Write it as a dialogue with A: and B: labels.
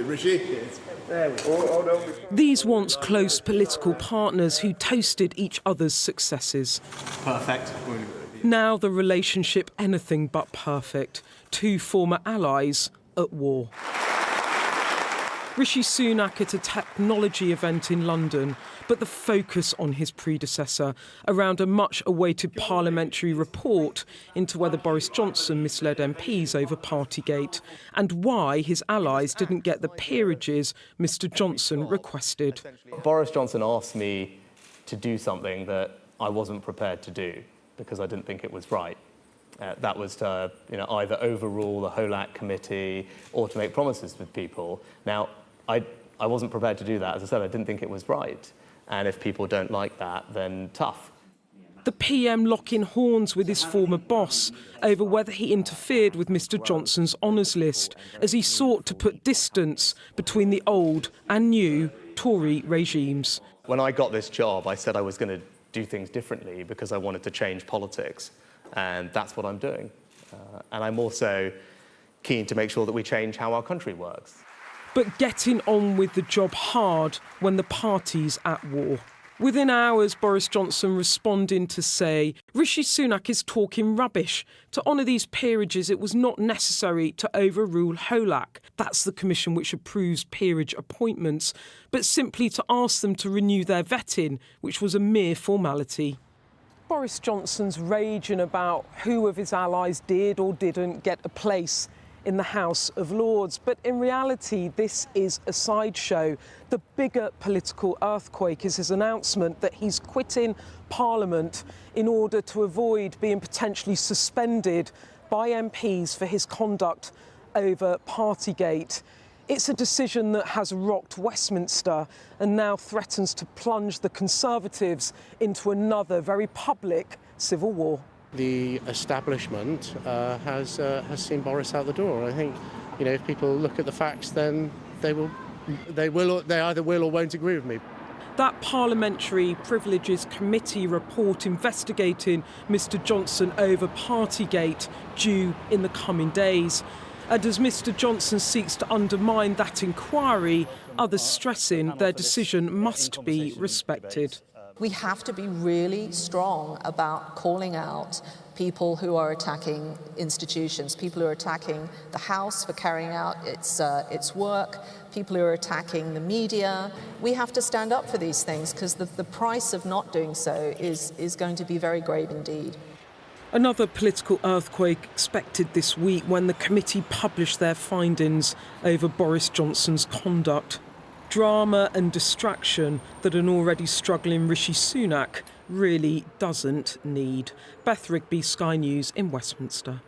A: Rishi.
B: These once close political partners who toasted each other's successes.
A: Perfect.
B: Now the relationship anything but perfect. Two former allies at war. Rishi Sunak at a technology event in London, but the focus on his predecessor around a much-awaited parliamentary report into whether Boris Johnson misled MPs over Partygate and why his allies didn't get the peerages Mr Johnson requested.
C: Boris Johnson asked me to do something that I wasn't prepared to do because I didn't think it was right. That was to either overrule the Holac committee or to make promises with people. Now, I wasn't prepared to do that. As I said, I didn't think it was right. And if people don't like that, then tough.
B: The PM locking horns with his former boss over whether he interfered with Mr Johnson's honours list as he sought to put distance between the old and new Tory regimes.
C: When I got this job, I said I was going to do things differently because I wanted to change politics. And that's what I'm doing. And I'm also keen to make sure that we change how our country works.
B: But getting on with the job hard when the party's at war. Within hours, Boris Johnson responding to say, Rishi Sunak is talking rubbish. To honour these peerages, it was not necessary to overrule Holac. That's the commission which approves peerage appointments, but simply to ask them to renew their vetting, which was a mere formality. Boris Johnson's raging about who of his allies did or didn't get a place in the House of Lords. But in reality, this is a sideshow. The bigger political earthquake is his announcement that he's quitting Parliament in order to avoid being potentially suspended by MPs for his conduct over Partygate. It's a decision that has rocked Westminster and now threatens to plunge the Conservatives into another very public civil war.
D: The establishment has seen Boris out the door. I think, if people look at the facts, then they either will or won't agree with me.
B: That Parliamentary Privileges Committee report investigating Mr Johnson over Partygate due in the coming days. And as Mr Johnson seeks to undermine that inquiry, others stressing their decision must be respected.
E: We have to be really strong about calling out people who are attacking institutions, people who are attacking the House for carrying out its work, people who are attacking the media. We have to stand up for these things because the price of not doing so is going to be very grave indeed.
B: Another political earthquake expected this week when the committee published their findings over Boris Johnson's conduct. Drama and distraction that an already struggling Rishi Sunak really doesn't need. Beth Rigby, Sky News in Westminster.